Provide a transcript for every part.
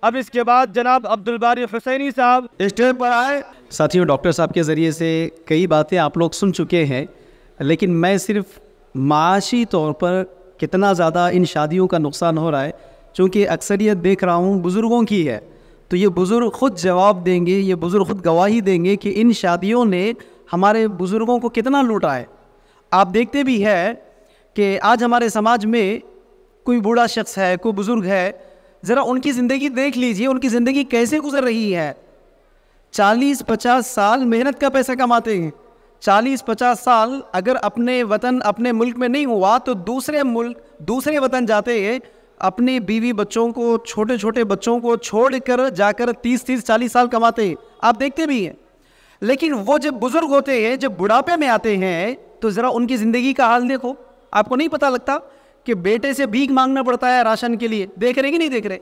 اب اس کے بعد جناب عبدالباری حسینی صاحب اسٹیج پر آئے. ساتھیوں، ڈاکٹر صاحب کے ذریعے سے کئی باتیں آپ لوگ سن چکے ہیں، لیکن میں صرف معاشی طور پر کتنا زیادہ ان شادیوں کا نقصان ہو رہا ہے، چونکہ اکثریت دیکھ رہا ہوں بزرگوں کی ہے، تو یہ بزرگ خود جواب دیں گے، یہ بزرگ خود گواہی دیں گے کہ ان شادیوں نے ہمارے بزرگوں کو کتنا لوٹا ہے. آپ دیکھتے بھی ہے کہ آج ہمارے سماج میں کوئی بوڑھا شخص ہے، کوئی بزرگ ہے، ذرا ان کی زندگی دیکھ لیجئے، ان کی زندگی کیسے گزر رہی ہے. 40-50 سال محنت کا پیسہ کماتے ہیں. 40-50 سال اگر اپنے وطن اپنے ملک میں نہیں ہوا تو دوسرے ملک دوسرے وطن جاتے ہیں، اپنی بیوی بچوں کو، چھوٹے چھوٹے بچوں کو چھوڑ کر جا کر 30-40 سال کماتے ہیں. آپ دیکھتے بھی ہیں. لیکن وہ جب بزرگ ہوتے ہیں، جب بڑھاپے میں آتے ہیں، تو ذرا ان کی زندگی کا حال دیکھو. آپ کو نہیں پتہ لگتا کہ بیٹے سے بھیک مانگنا پڑتا ہے راشن کے لیے؟ دیکھ رہے کہ نہیں دیکھ رہے؟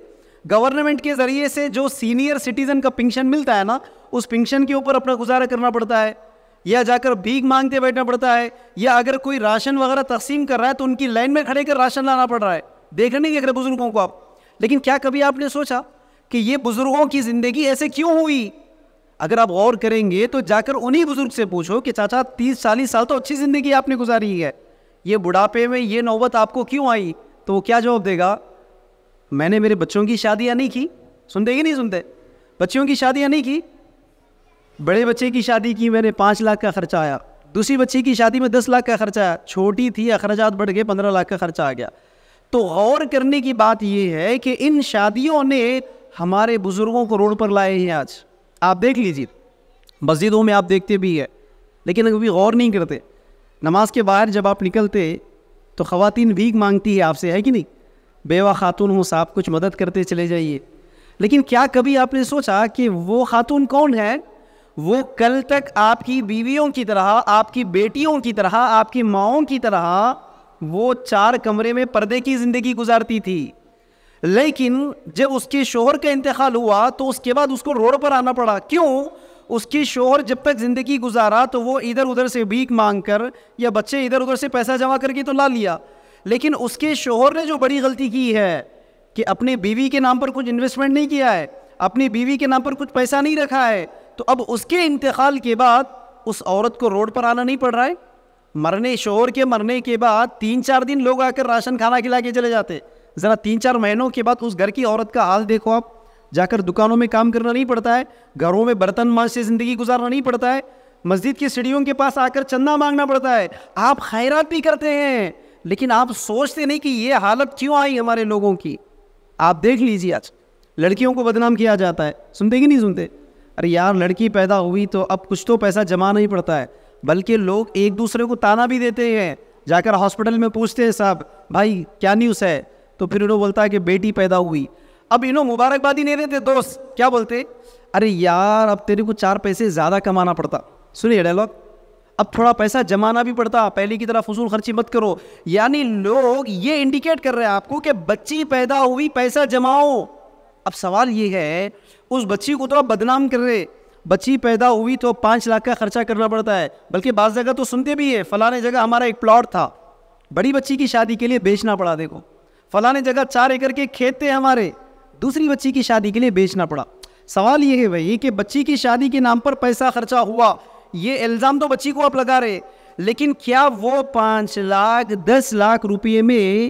گورنمنٹ کے ذریعے سے جو سینئر سٹیزن کا پنشن ملتا ہے نا، اس پنشن کے اوپر اپنا گزارا کرنا پڑتا ہے، یا جا کر بھیک مانگتے بیٹھنا پڑتا ہے، یا اگر کوئی راشن وغیرہ تقسیم کر رہا ہے تو ان کی لائن میں کھڑے کر راشن لانا پڑ رہا ہے. دیکھ رہے بزرگوں کو آپ؟ لیکن کیا کبھی آپ نے سوچا کہ یہ بزرگوں کی زندگی ایسے کیوں ہوئی؟ اگر آپ غور کریں گے تو جا کر انہی بزرگ سے پوچھو کہ چاچا 30-40 سال تو اچھی زندگی آپ نے گزاری ہے، یہ بڑھاپے میں یہ نوبت آپ کو کیوں آئی؟ تو وہ کیا جواب دے گا؟ میں نے میرے بچوں کی شادیاں نہیں کی. سنتے ہی نہیں سنتے؟ بچوں کی شادیاں نہیں کی. بڑے بچے کی شادی کی میں نے 5 لاکھ کا خرچہ آیا، دوسری بچی کی شادی میں 10 لاکھ کا خرچہ آیا، چھوٹی تھی اخراجات بڑھ گئے 15 لاکھ کا خرچہ آ گیا. تو غور کرنے کی بات یہ ہے کہ ان شادیوں نے ہمارے بزرگوں کو روڈ پر لائے ہیں. آج آپ دیکھ لیجیے، مسجدوں میں آپ دیکھتے بھی ہے، لیکن کبھی غور نہیں کرتے. نماز کے باہر جب آپ نکلتے تو خواتین بھیک مانگتی ہے آپ سے، ہے کہ نہیں؟ بیوہ خاتون ہوں صاحب کچھ مدد کرتے چلے جائیے. لیکن کیا کبھی آپ نے سوچا کہ وہ خاتون کون ہے؟ وہ کل تک آپ کی بیویوں کی طرح، آپ کی بیٹیوں کی طرح، آپ کی ماؤں کی طرح وہ 4 کمرے میں پردے کی زندگی گزارتی تھی. لیکن جب اس کے شوہر کا انتقال ہوا تو اس کے بعد اس کو روڈ پر آنا پڑا. کیوں؟ اس کی شوہر جب تک زندگی گزارا تو وہ ادھر ادھر سے بھیک مانگ کر یا بچے ادھر ادھر سے پیسہ جمع کر کے تو لا لیا. لیکن اس کے شوہر نے جو بڑی غلطی کی ہے کہ اپنی بیوی کے نام پر کچھ انویسٹمنٹ نہیں کیا ہے، اپنی بیوی کے نام پر کچھ پیسہ نہیں رکھا ہے. تو اب اس کے انتقال کے بعد اس عورت کو روڈ پر آنا نہیں پڑ رہا ہے. شوہر کے مرنے کے بعد 3-4 دن لوگ آ کر راشن کھانا کھلا کے چلے جاتے. ذرا 3-4 مہینوں کے بعد اس گھر کی عورت کا حال دیکھو. آپ جا کر دکانوں میں کام کرنا نہیں پڑتا ہے، گھروں میں برتن ماج سے زندگی گزارنا نہیں پڑتا ہے، مسجد کی سیڑھیوں کے پاس آ کر چندہ مانگنا پڑتا ہے. آپ خیرات بھی کرتے ہیں، لیکن آپ سوچتے نہیں کہ یہ حالت کیوں آئی ہمارے لوگوں کی. آپ دیکھ لیجیے، آج لڑکیوں کو بدنام کیا جاتا ہے. سنتے کہ نہیں سنتے؟ ارے یار لڑکی پیدا ہوئی تو اب کچھ تو پیسہ جمع نہیں پڑتا ہے، بلکہ لوگ ایک دوسرے کو تانا بھی دیتے ہیں. جا کر ہاسپٹل میں پوچھتے ہیں صاحب بھائی کیا نیوز ہے، تو پھر انہوں بولتا ہے کہ بیٹی پیدا ہوئی. اب انہوں مبارکبادی نہیں دیتے، دوست کیا بولتے؟ ارے یار اب تیرے کو 4 پیسے زیادہ کمانا پڑتا. سنیے ڈائلاگ، اب تھوڑا پیسہ جمانا بھی پڑتا، پہلے کی طرح فضول خرچی مت کرو. یعنی لوگ یہ انڈیکیٹ کر رہے ہیں آپ کو کہ بچی پیدا ہوئی پیسہ جماؤ. اب سوال یہ ہے، اس بچی کو تو آپ بدنام کر رہے. بچی پیدا ہوئی تو 5 لاکھ کا خرچہ کرنا پڑتا ہے، بلکہ بعض جگہ تو سنتے بھی ہے فلانے جگہ ہمارا ایک پلاٹ تھا، بڑی بچی کی شادی کے لیے بیچنا پڑا. دیکھو فلانے جگہ 4 ایکڑ کے کھیت تھے ہمارے، دوسری بچی کی شادی کے لیے بیچنا پڑا. سوال یہ ہے بھائی کہ بچی کی شادی کے نام پر پیسہ خرچہ ہوا، یہ الزام تو بچی کو آپ لگا رہے، لیکن کیا وہ 5 لاکھ 10 لاکھ روپے میں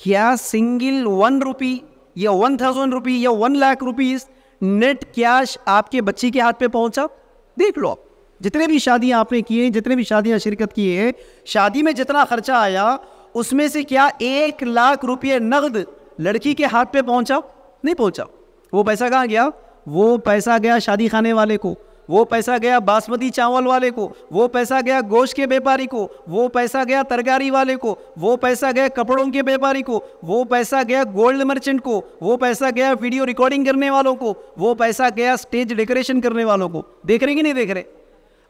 کیا سنگل 1 روپی یا 1000 روپی یا 1 لاکھ روپیز نیٹ کیش آپ کے بچی کے ہاتھ پہ پہنچا؟ دیکھ لو جتنے بھی شادیاں آپ نے کیے، جتنے بھی شادیاں شرکت کیے ہیں، شادی میں جتنا خرچہ آیا اس میں سے کیا 1 لاکھ روپے نقد لڑکی کے ہاتھ پہ پہنچا؟ نہیں پہنچا. وہ پیسہ کہاں گیا؟ وہ پیسہ گیا شادی خانے والے کو، وہ پیسہ گیا باسمتی چاول والے کو، وہ پیسہ گیا گوشت کے بیپاری کو، وہ پیسہ گیا ترکاری والے کو، وہ پیسہ گیا کپڑوں کے بیپاری کو، وہ پیسہ گیا گولڈ مرچنٹ کو، وہ پیسہ گیا ویڈیو ریکارڈنگ کرنے والوں کو، وہ پیسہ گیا سٹیج ڈیکوریشن کرنے والوں کو. دیکھ رہے کہ نہیں دیکھ رہے؟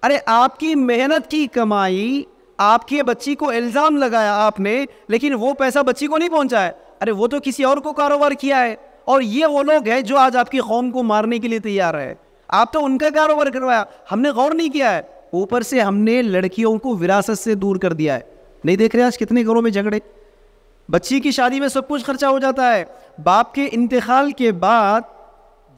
ارے آپ کی محنت کی کمائی، آپ کی بچی کو الزام لگایا آپ نے، لیکن وہ پیسہ بچی کو نہیں پہنچا ہے. ارے وہ تو کسی اور کو کاروبار کیا ہے. اور یہ وہ لوگ ہیں جو آج آپ کی قوم کو مارنے کے لیے تیار ہے. آپ تو ان کا کاروبار کروایا، ہم نے غور نہیں کیا ہے. اوپر سے ہم نے لڑکیوں کو وراثت سے دور کر دیا ہے. نہیں دیکھ رہے آج کتنے گھروں میں جھگڑے؟ بچی کی شادی میں سب کچھ خرچہ ہو جاتا ہے. باپ کے انتقال کے بعد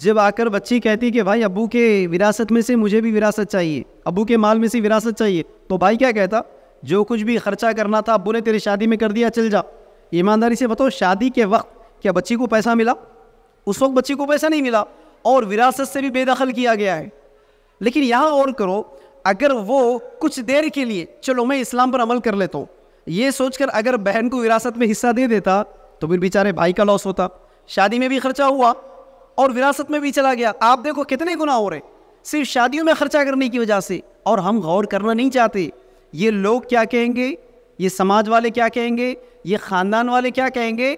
جب آ کر بچی کہتی کہ بھائی ابو کے وراثت میں سے مجھے بھی وراثت چاہیے، ابو کے مال میں سے وراثت چاہیے، تو بھائی کیا کہتا؟ جو کچھ بھی خرچہ کرنا تھا ابو نے تیری شادی میں کر دیا، چل جا۔ ایمانداری سے بتاؤ، شادی کے وقت کیا بچی کو پیسہ ملا؟ اس وقت بچی کو پیسہ نہیں ملا، اور وراثت سے بھی بے دخل کیا گیا ہے۔ لیکن یہاں اور کرو، اگر وہ کچھ دیر کے لیے چلو میں اسلام پر عمل کر لیتا ہوں، یہ سوچ کر اگر بہن کو وراثت میں حصہ دے دیتا تو پھر بیچارے بھائی کا لاس ہوتا، شادی میں بھی خرچہ ہوا اور وراثت میں بھی چلا گیا۔ آپ دیکھو کتنے گناہ ہو رہے صرف شادیوں میں خرچہ کرنے کی وجہ سے، اور ہم غور کرنا نہیں چاہتے یہ لوگ کیا کہیں گے، یہ سماج والے کیا کہیں گے، یہ خاندان والے کیا کہیں گے۔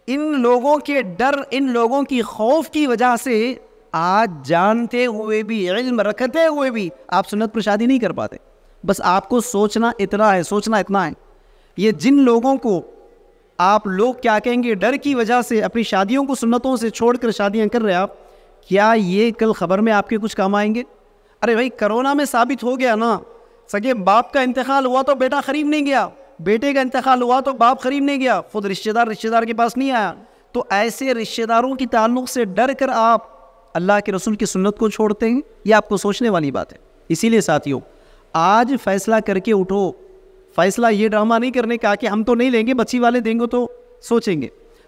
ان لوگوں کے ڈر، ان لوگوں کی خوف کی وجہ سے آج جانتے ہوئے بھی، علم رکھتے ہوئے بھی آپ سنت پر شادی نہیں کر پاتے۔ بس آپ کو سوچنا اتنا ہے، سوچنا اتنا ہے، یہ جن لوگوں کو آپ لوگ کیا کہیں گے ڈر کی وجہ سے اپنی شادیوں کو سنتوں سے چھوڑ کر شادیاں کر رہے آپ، کیا یہ کل خبر میں آپ کے کچھ کام آئیں گے؟ ارے بھائی کرونا میں ثابت ہو گیا نا، سگے باپ کا انتقال ہوا تو بیٹا قریب نہیں گیا، بیٹے کا انتقال ہوا تو باپ قریب نہیں گیا، خود رشتہ دار کے پاس نہیں آیا۔ تو ایسے رشتہ داروں کی تعلق سے ڈر کر آپ اللہ کے رسول کی سنت کو چھوڑتے ہیں، یہ آپ کو سوچنے والی بات ہے۔ اسی لیے ساتھیوں، آج فیصلہ کر کے اٹھو۔ فیصلہ یہ ڈرامہ نہیں کرنے کا کہ ہم تو نہیں لیں گے، بچی والے دیں گے تو سوچیں گے۔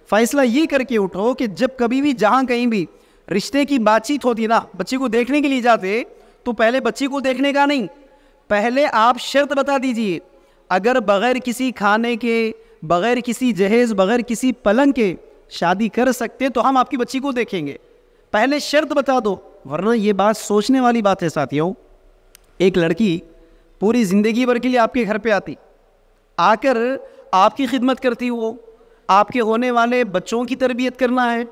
فیصلہ یہ کر کے اٹھو کہ جب کبھی بھی جہاں کہیں بھی رشتے کی بات چیت ہوتی نا، بچی کو دیکھنے کے لیے جاتے تو پہلے بچی کو دیکھنے کا نہیں، پہلے آپ شرط بتا دیجئے، اگر بغیر کسی کھانے کے، بغیر کسی جہیز، بغیر کسی پلنگ کے شادی کر سکتے تو ہم آپ کی بچی کو دیکھیں گے، پہلے شرط بتا دو۔ ورنہ یہ بات سوچنے والی بات ہے ساتھیوں۔ ایک لڑکی پوری زندگی بھر کے لیے آپ کے گھر پہ آتی، آ کر آپ کی خدمت کرتی، وہ آپ کے ہونے والے بچوں کی تربیت کرنا ہے،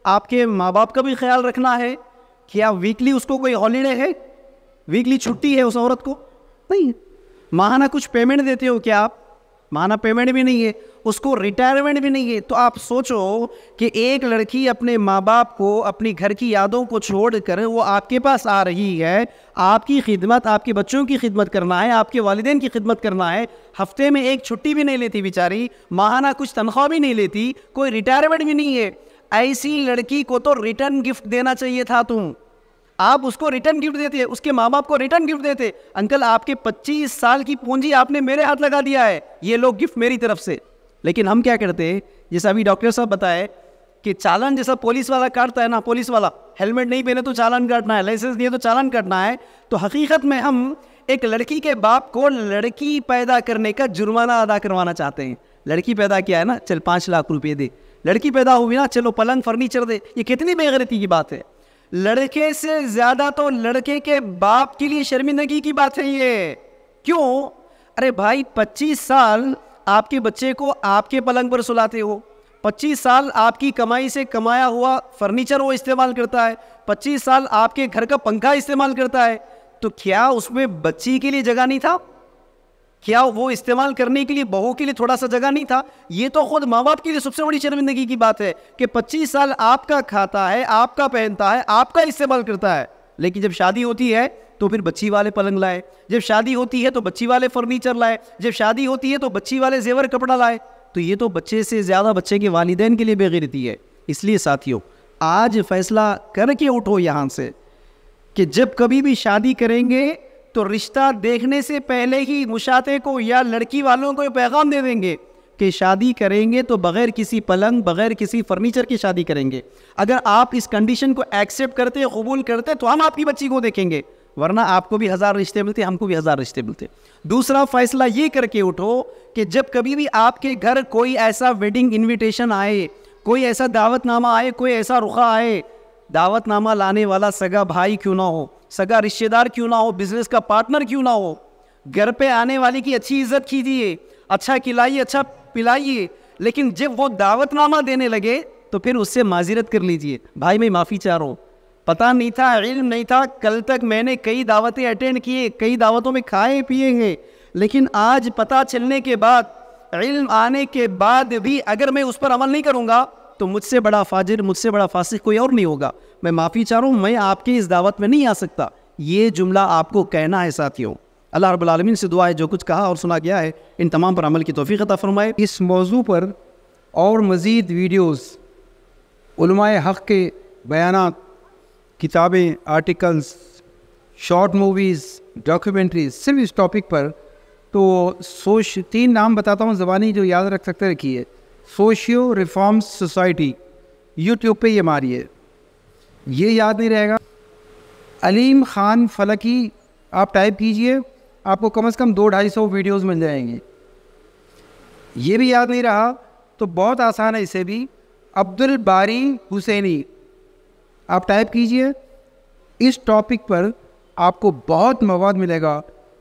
آپ کے ماں باپ کا بھی خیال رکھنا ہے۔ کیا ویکلی اس کو کوئی ہالیڈے ہے؟ ویکلی چھٹی ہے اس عورت کو؟ نہیں۔ ماہانہ کچھ پیمنٹ دیتے ہو کیا آپ؟ ماہانہ پیمنٹ بھی نہیں ہے، اس کو ریٹائرمنٹ بھی نہیں ہے۔ تو آپ سوچو کہ ایک لڑکی اپنے ماں باپ کو، اپنی گھر کی یادوں کو چھوڑ کر وہ آپ کے پاس آ رہی ہے، آپ کی خدمت، آپ کے بچوں کی خدمت کرنا ہے، آپ کے والدین کی خدمت کرنا ہے، ہفتے میں ایک چھٹی بھی نہیں لیتی بیچاری، ماہانہ کچھ تنخواہ بھی نہیں لیتی، کوئی ریٹائرمنٹ بھی نہیں ہے۔ ایسی لڑکی کو تو ریٹرن گفٹ دینا چاہیے تھا تم، آپ اس کو ریٹرن گفٹ دیتے، اس کے ماں باپ کو ریٹرن گفٹ دیتے، انکل آپ کے 25 سال کی پونجی آپ نے میرے ہاتھ لگا دیا ہے، یہ لو گفٹ میری طرف سے۔ لیکن ہم کیا کرتے ہیں، جیسا ابھی ڈاکٹر صاحب بتائے کہ چالان جیسا پولیس والا کاٹتا ہے نا، پولیس والا ہیلمٹ نہیں پہنے تو چالان کاٹنا ہے، لائسنس نہیں ہے تو چالان کاٹنا ہے، تو حقیقت میں ہم ایک لڑکی کے باپ کو لڑکی پیدا کرنے کا جرمانہ ادا کروانا چاہتے ہیں۔ لڑکی پیدا کیا ہے نا، چل 5 لاکھ روپے دے، لڑکی پیدا ہوئی نا، چلو پلنگ فرنیچر دے۔ یہ کتنی بے غیرتی کی بات ہے، لڑکے سے زیادہ تو لڑکے کے باپ کے لیے شرمندگی کی بات ہے یہ۔ کیوں؟ ارے بھائی 25 سال آپ کے بچے کو آپ کے پلنگ پر سلاتے ہو، 25 سال آپ کی کمائی سے کمایا ہوا فرنیچر وہ استعمال کرتا ہے، 25 سال آپ کے گھر کا پنکھا استعمال کرتا ہے، تو کیا اس میں بچی کے لیے جگہ نہیں تھا؟ کیا وہ استعمال کرنے کے لیے بہو کے لیے تھوڑا سا جگہ نہیں تھا؟ یہ تو خود ماں باپ کے لیے سب سے بڑی شرمندگی کی بات ہے کہ 25 سال آپ کا کھاتا ہے، آپ کا پہنتا ہے، آپ کا استعمال کرتا ہے، لیکن جب شادی ہوتی ہے تو پھر بچی والے پلنگ لائے، جب شادی ہوتی ہے تو بچی والے فرنیچر لائے، جب شادی ہوتی ہے تو بچی والے زیور کپڑا لائے۔ تو یہ تو بچے سے زیادہ بچے کے والدین کے لیے بے غیرتی ہے۔ اس لیے ساتھیوں، آج فیصلہ کر کے اٹھو یہاں سے کہ جب کبھی بھی شادی کریں گے تو رشتہ دیکھنے سے پہلے ہی مشاتے کو یا لڑکی والوں کو یہ پیغام دے دیں گے کہ شادی کریں گے تو بغیر کسی پلنگ، بغیر کسی فرنیچر کی شادی کریں گے۔ اگر آپ اس کنڈیشن کو ایکسیپٹ کرتے، قبول کرتے تو ہم آپ کی بچی کو دیکھیں گے، ورنہ آپ کو بھی 1000 رشتے ملتے، ہم کو بھی 1000 رشتے ملتے۔ دوسرا فیصلہ یہ کر کے اٹھو کہ جب کبھی بھی آپ کے گھر کوئی ایسا ویڈنگ انویٹیشن آئے، کوئی ایسا دعوت نامہ آئے، کوئی ایسا رخا آئے، دعوت نامہ لانے والا سگا بھائی کیوں نہ ہو، سگا رشتہ دار کیوں نہ ہو، بزنس کا پارٹنر کیوں نہ ہو، گھر پہ آنے والی کی اچھی عزت کیجیے، اچھا کھلائیے، اچھا پلائیے، لیکن جب وہ دعوت نامہ دینے لگے تو پھر اس سے معذرت کر لیجیے، بھائی میں معافی چاہ رہا ہوں، پتہ نہیں تھا، علم نہیں تھا، کل تک میں نے کئی دعوتیں اٹینڈ کیے، کئی دعوتوں میں کھائے پیے ہیں، لیکن آج پتہ چلنے کے بعد، علم آنے کے بعد بھی اگر میں اس پر عمل نہیں کروں گا تو مجھ سے بڑا فاجر، مجھ سے بڑا فاسق کوئی اور نہیں ہوگا، میں معافی چاہ رہا ہوں، میں آپ کی اس دعوت میں نہیں آ سکتا۔ یہ جملہ آپ کو کہنا ہے ساتھیوں۔ اللہ رب العالمین سے دعا ہے جو کچھ کہا اور سنا گیا ہے ان تمام پر عمل کی توفیق عطا فرمائے۔ اس موضوع پر اور مزید ویڈیوز، علماء حق کے بیانات کتابیں، آرٹیکلس، شارٹ موویز، ڈاکیومنٹریز صرف اس ٹاپک پر. تو 3 نام بتاتا ہوں زبانی جو یاد رکھ سکتے رکھیے. سوشیو ریفارمز سوسائٹی، یوٹیوب پہ یہ ماریے، یہ یاد نہیں رہے گا. علیم خان فلکی آپ ٹائپ کیجئے، آپ کو کم از کم 200-250 ویڈیوز مل جائیں گے. یہ بھی یاد نہیں رہا تو بہت آسان ہے اسے بھی. عبدالباری حسینی آپ ٹائپ کیجئے. اس ٹاپک پر آپ کو بہت مواد ملے گا.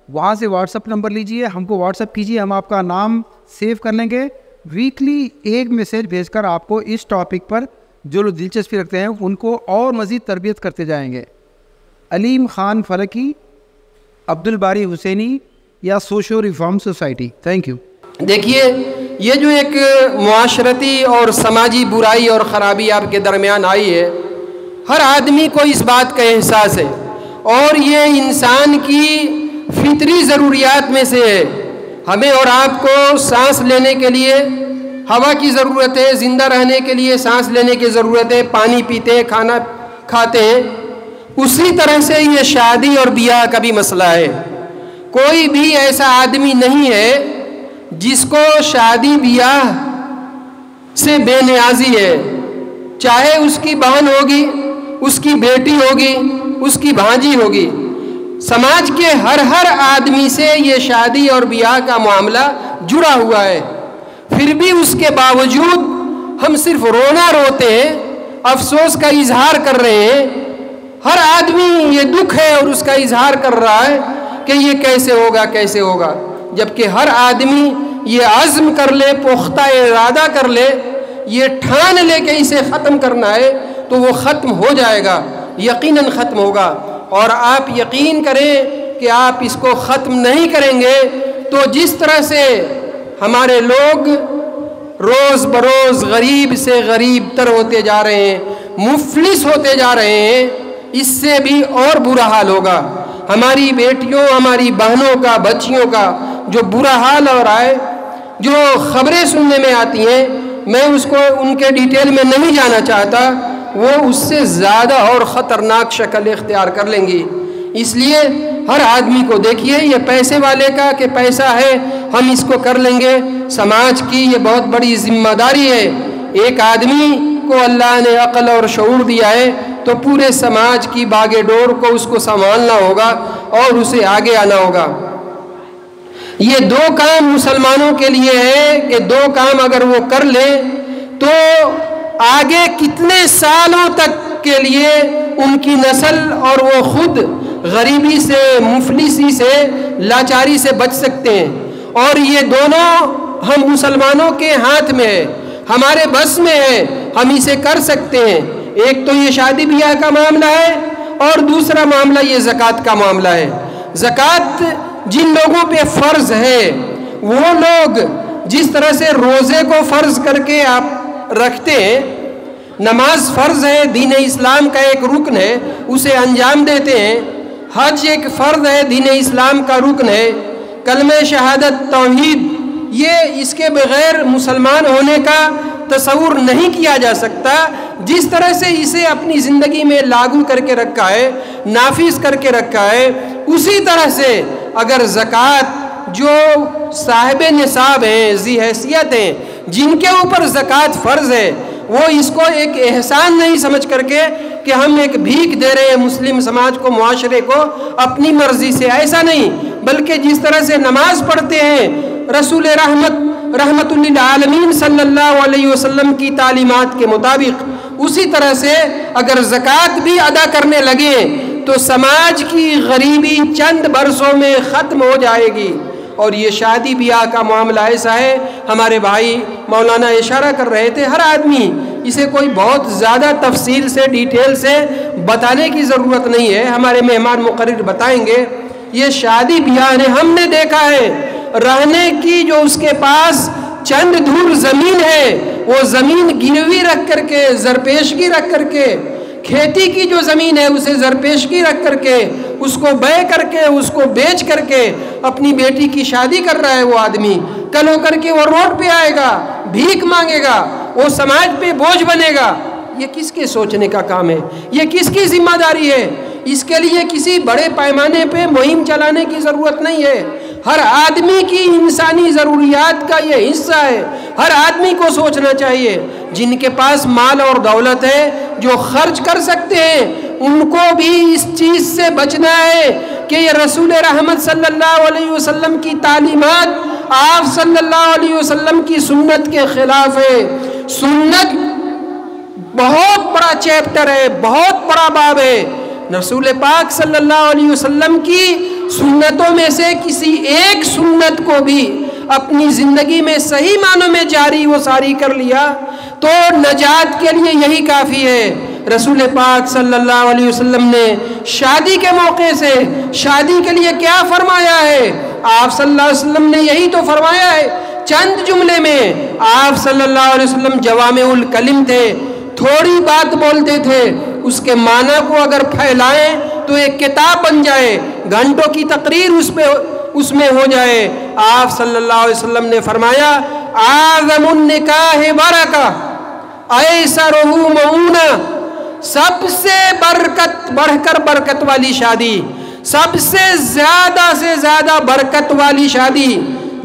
وہاں سے واٹس اپ نمبر لیجئے، ہم کو واٹس اپ کیجئے، ہم آپ کا نام سیو کر لیں گے. ویکلی ایک میسیج بھیج کر آپ کو اس ٹاپک پر جو لوگ دلچسپی رکھتے ہیں ان کو اور مزید تربیت کرتے جائیں گے. علیم خان فلکی، عبدالباری حسینی یا socio reform society. Thank you. دیکھیے یہ جو ایک معاشرتی اور سماجی برائی اور خرابی آپ کے درمیان آئی ہے، ہر آدمی کو اس بات کا احساس ہے اور یہ انسان کی فطری ضروریات میں سے ہے. ہمیں اور آپ کو سانس لینے کے لیے ہوا کی ضرورت ہے، زندہ رہنے کے لیے سانس لینے کی ضرورت ہے، پانی پیتے ہیں، کھانا کھاتے ہیں. اسی طرح سے یہ شادی اور بیاہ کا بھی مسئلہ ہے. کوئی بھی ایسا آدمی نہیں ہے جس کو شادی بیاہ سے بے نیازی ہے. چاہے اس کی بہن ہوگی، اس کی بیٹی ہوگی، اس کی بھانجی ہوگی، سماج کے ہر آدمی سے یہ شادی اور بیاہ کا معاملہ جڑا ہوا ہے. پھر بھی اس کے باوجود ہم صرف رونا روتے ہیں، افسوس کا اظہار کر رہے ہیں. ہر آدمی یہ دکھ ہے اور اس کا اظہار کر رہا ہے کہ یہ کیسے ہوگا کیسے ہوگا، جبکہ ہر آدمی یہ عزم کر لے، پختہ ارادہ کر لے، یہ ٹھان لے کہ اسے ختم کرنا ہے تو وہ ختم ہو جائے گا، یقیناً ختم ہوگا. اور آپ یقین کریں کہ آپ اس کو ختم نہیں کریں گے تو جس طرح سے ہمارے لوگ روز بروز غریب سے غریب تر ہوتے جا رہے ہیں، مفلس ہوتے جا رہے ہیں، اس سے بھی اور برا حال ہوگا. ہماری بیٹیوں، ہماری بہنوں کا، بچیوں کا جو برا حال ہو رہا ہے، جو خبریں سننے میں آتی ہیں، میں اس کو ان کے ڈیٹیل میں نہیں جانا چاہتا، وہ اس سے زیادہ اور خطرناک شکل اختیار کر لیں گی. اس لیے ہر آدمی کو دیکھیے، یہ پیسے والے کا کہ پیسہ ہے ہم اس کو کر لیں گے، سماج کی یہ بہت بڑی ذمہ داری ہے. ایک آدمی کو اللہ نے عقل اور شعور دیا ہے تو پورے سماج کی باغ ڈور کو اس کو سنبھالنا ہوگا اور اسے آگے آنا ہوگا. یہ 2 کام مسلمانوں کے لیے ہے کہ 2 کام اگر وہ کر لیں تو آگے کتنے سالوں تک کے لیے ان کی نسل اور وہ خود غریبی سے، مفلسی سے، لاچاری سے بچ سکتے ہیں. اور یہ دونوں ہم مسلمانوں کے ہاتھ میں ہے، ہمارے بس میں ہے، ہم اسے کر سکتے ہیں. ایک تو یہ شادی بیاہ کا معاملہ ہے اور دوسرا معاملہ یہ زکوٰۃ کا معاملہ ہے. زکوٰۃ جن لوگوں پہ فرض ہے، وہ لوگ جس طرح سے روزے کو فرض کر کے آپ رکھتے ہیں، نماز فرض ہے، دین اسلام کا ایک رکن ہے، اسے انجام دیتے ہیں. حج ایک فرض ہے، دین اسلام کا رکن ہے. کلمہ شہادت، توحید، یہ اس کے بغیر مسلمان ہونے کا تصور نہیں کیا جا سکتا. جس طرح سے اسے اپنی زندگی میں لاگو کر کے رکھا ہے، نافذ کر کے رکھا ہے، اسی طرح سے اگر زکوٰۃ جو صاحب نصاب ہیں، ذی حیثیت ہیں، جن کے اوپر زکوٰۃ فرض ہے، وہ اس کو ایک احسان نہیں سمجھ کر کے کہ ہم ایک بھیک دے رہے ہیں مسلم سماج کو، معاشرے کو اپنی مرضی سے، ایسا نہیں، بلکہ جس طرح سے نماز پڑھتے ہیں رسول رحمت للعالمین صلی اللہ علیہ وسلم کی تعلیمات کے مطابق، اسی طرح سے اگر زکوٰۃ بھی ادا کرنے لگے تو سماج کی غریبی چند برسوں میں ختم ہو جائے گی. اور یہ شادی بیاہ کا معاملہ ایسا ہے، ہمارے بھائی مولانا اشارہ کر رہے تھے، ہر آدمی اسے کوئی بہت زیادہ تفصیل سے، ڈیٹیل سے بتانے کی ضرورت نہیں ہے، ہمارے مہمان مقرر بتائیں گے. یہ شادی بیاہ نے ہم نے دیکھا ہے، رہنے کی جو اس کے پاس چند دھور زمین ہے، وہ زمین گروی رکھ کر کے، زرپیشگی رکھ کر کے، کھیتی کی جو زمین ہے اسے زرپیشگی رکھ کر کے، اس کو بے کر کے، اس کو بیچ کر کے اپنی بیٹی کی شادی کر رہا ہے. وہ آدمی کل ہو کر کے وہ روڈ پہ آئے گا، بھیک مانگے گا، وہ سماج پہ بوجھ بنے گا. یہ کس کے سوچنے کا کام ہے؟ یہ کس کی ذمہ داری ہے؟ اس کے لیے کسی بڑے پیمانے پہ مہم چلانے کی ضرورت نہیں ہے. ہر آدمی کی انسانی ضروریات کا یہ حصہ ہے. ہر آدمی کو سوچنا چاہیے. جن کے پاس مال اور دولت ہے، جو خرچ کر سکتے ہیں، ان کو بھی اس چیز سے بچنا ہے کہ یہ رسول رحمت صلی اللہ علیہ وسلم کی تعلیمات آپ صلی اللہ علیہ وسلم کی سنت کے خلاف ہے. سنت بہت بڑا چیپٹر ہے، بہت بڑا باب ہے. رسول پاک صلی اللہ علیہ وسلم کی سنتوں میں سے کسی ایک سنت کو بھی اپنی زندگی میں صحیح معنوں میں جاری و ساری کر لیا تو نجات کے لیے یہی کافی ہے. رسول پاک صلی اللہ علیہ وسلم نے شادی کے موقع سے شادی کے لیے کیا فرمایا ہے؟ آپ صلی اللہ علیہ وسلم نے یہی تو فرمایا ہے. چند جملے میں آپ صلی اللہ علیہ وسلم جوامع الکلم تھے، تھوڑی بات بولتے تھے، اس کے معنی کو اگر پھیلائیں تو ایک کتاب بن جائے، گھنٹوں کی تقریر اس میں ہو جائے. آپ صلی اللہ علیہ وسلم نے فرمایا اعظم النکاح برکہ ایسرہ مؤونہ، سب سے بڑھ کر برکت والی شادی، سب سے زیادہ برکت والی شادی،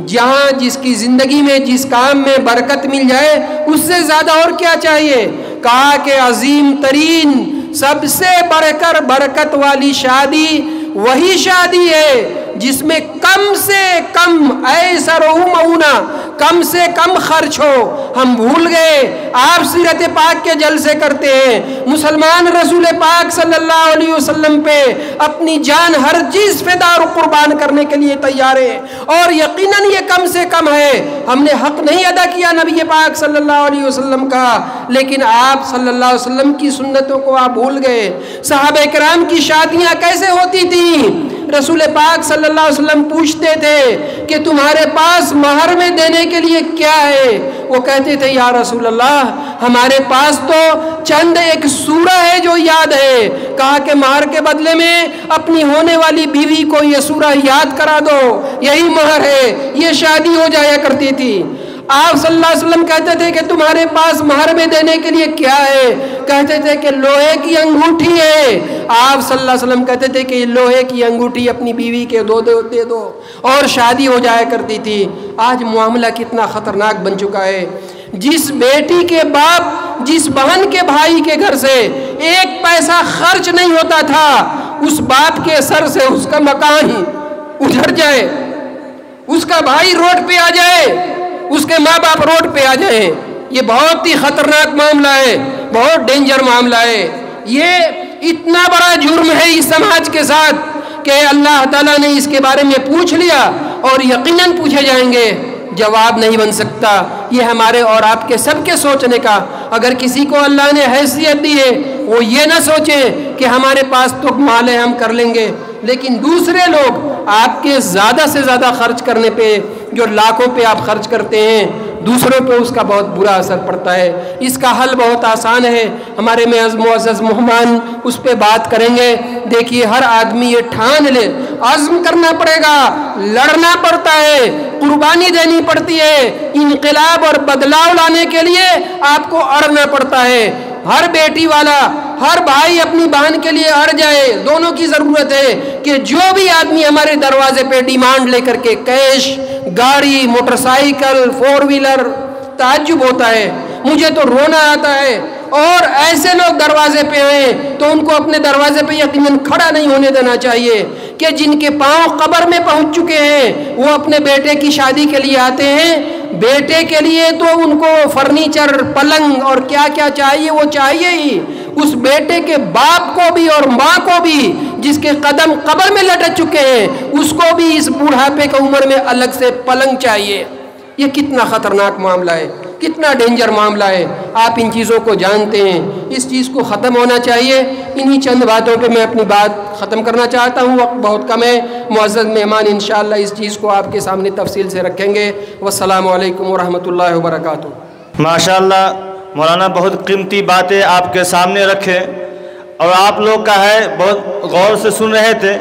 جہاں جس کی زندگی میں جس کام میں برکت مل جائے اس سے زیادہ اور کیا چاہیے؟ کہا کہ عظیم ترین سب سے بڑھ کر برکت والی شادی وہی شادی ہے جس میں کم سے کم ایسرہ مؤونہ، کم سے کم خرچ ہو. ہم بھول گئے، آپ سیرت پاک کے جلسے کرتے ہیں، مسلمان رسول پاک صلی اللہ علیہ وسلم پہ اپنی جان ہر چیز فدا اور قربان کرنے کے لیے تیار ہے، اور یقیناً یہ کم سے کم ہے. ہم نے حق نہیں ادا کیا نبی پاک صلی اللہ علیہ وسلم کا، لیکن آپ صلی اللہ علیہ وسلم کی سنتوں کو آپ بھول گئے. صحابہ کرام کی شادیاں کیسے ہوتی تھیں؟ رسول پاک صلی اللہ علیہ وسلم پوچھتے تھے کہ تمہارے پاس مہر میں دینے کے لیے کیا ہے؟ وہ کہتے تھے یا رسول اللہ ہمارے پاس تو چند ایک سورہ ہے جو یاد ہے. کہا کہ مہر کے بدلے میں اپنی ہونے والی بیوی کو یہ سورہ یاد کرا دو، یہی مہر ہے. یہ شادی ہو جایا کرتی تھی. آپ صلی اللہ علیہ وسلم کہتے تھے کہ تمہارے پاس مہر میں دینے کے لیے کیا ہے؟ کہتے تھے کہ لوہے کی انگوٹھی ہے. آپ صلی اللہ علیہ وسلم کہتے تھے کہ لوہے کی انگوٹھی اپنی بیوی کے دے دو، اور شادی ہو جایا کرتی تھی. آج معاملہ کتنا خطرناک بن چکا ہے. جس بیٹی کے باپ جس بہن کے بھائی کے گھر سے ایک پیسہ خرچ نہیں ہوتا تھا، اس باپ کے سر سے اس کا مکان اجڑ جائے، اس کا بھائی روڈ پہ آ جائے، اس کے ماں باپ روڈ پہ آ جائیں، یہ بہت ہی خطرناک معاملہ ہے، بہت ڈینجر معاملہ ہے. یہ اتنا بڑا جرم ہے اس سماج کے ساتھ کہ اللہ تعالیٰ نے اس کے بارے میں پوچھ لیا اور یقیناً پوچھے جائیں گے. جواب نہیں بن سکتا. یہ ہمارے اور آپ کے سب کے سوچنے کا. اگر کسی کو اللہ نے حیثیت دی ہے وہ یہ نہ سوچے کہ ہمارے پاس تو مال ہے ہم کر لیں گے، لیکن دوسرے لوگ آپ کے زیادہ سے زیادہ خرچ کرنے پہ، جو لاکھوں پہ آپ خرچ کرتے ہیں، دوسروں پہ اس کا بہت برا اثر پڑتا ہے. اس کا حل بہت آسان ہے. ہمارے معزز مہمان اس پہ بات کریں گے. دیکھیے ہر آدمی یہ ٹھان لے، عزم کرنا پڑے گا، لڑنا پڑتا ہے، قربانی دینی پڑتی ہے. انقلاب اور بدلاؤ لانے کے لیے آپ کو اڑنا پڑتا ہے. ہر بیٹی والا، ہر بھائی اپنی بہن کے لیے اڑ جائے. دونوں کی ضرورت ہے کہ جو بھی آدمی ہمارے دروازے پہ ڈیمانڈ لے کر کے کیش، گاڑی، موٹر سائیکل، 4 ویلر، تعجب ہوتا ہے، مجھے تو رونا آتا ہے. اور ایسے لوگ دروازے پہ آئیں تو ان کو اپنے دروازے پہ یقیناً کھڑا نہیں ہونے دینا چاہیے کہ جن کے پاؤں قبر میں پہنچ چکے ہیں وہ اپنے بیٹے کی شادی کے لیے آتے ہیں. بیٹے کے لیے تو ان کو فرنیچر، پلنگ اور کیا کیا چاہیے وہ چاہیے ہی. اس بیٹے کے باپ کو بھی اور ماں کو بھی جس کے قدم قبر میں لٹک چکے ہیں اس کو بھی اس بوڑھاپے کی عمر میں الگ سے پلنگ چاہیے. یہ کتنا خطرناک معاملہ ہے، کتنا ڈینجر معاملہ ہے. آپ ان چیزوں کو جانتے ہیں. اس چیز کو ختم ہونا چاہیے. انہی چند باتوں پہ میں اپنی بات ختم کرنا چاہتا ہوں. وقت بہت کم ہے. معزز مہمان انشاءاللہ اس چیز کو آپ کے سامنے تفصیل سے رکھیں گے. والسلام علیکم ورحمۃ اللہ وبرکاتہ. ماشاءاللہ مولانا بہت قیمتی باتیں آپ کے سامنے رکھے اور آپ لوگ کا ہے بہت غور سے سن رہے تھے.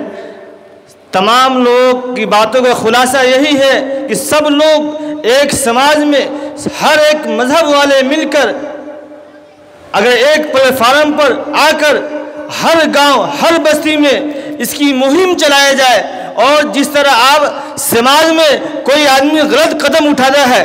تمام لوگ کی باتوں کا خلاصہ یہی ہے کہ سب لوگ ایک سماج میں ہر ایک مذہب والے مل کر اگر ایک پلیٹ فارم پر آ کر ہر گاؤں ہر بستی میں اس کی مہم چلایا جائے، اور جس طرح آپ سماج میں کوئی آدمی غلط قدم اٹھاتا ہے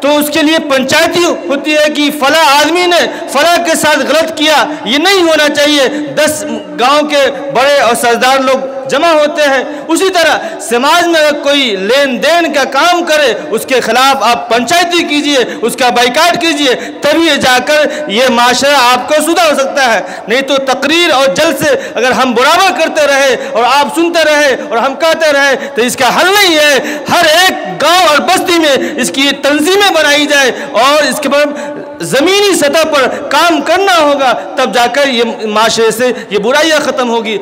تو اس کے لیے پنچایتی ہوتی ہے کہ فلاں آدمی نے فلاں کے ساتھ غلط کیا، یہ نہیں ہونا چاہیے، 10 گاؤں کے بڑے اور سردار لوگ جمع ہوتے ہیں، اسی طرح سماج میں اگر کوئی لین دین کا کام کرے اس کے خلاف آپ پنچایتی کیجئے، اس کا بائیکاٹ کیجئے، تبھی جا کر یہ معاشرہ آپ کو سدھر سکتا ہے۔ نہیں تو تقریر اور جلسے اگر ہم برابر کرتے رہے اور آپ سنتے رہے اور ہم کہتے رہے تو اس کا حل نہیں ہے۔ ہر ایک گاؤں اور بستی میں اس کی تنظیمیں بنائی جائے اور اس کے بعد زمینی سطح پر کام کرنا ہوگا، تب جا کر یہ معاشرے سے یہ برائیاں ختم ہوگی۔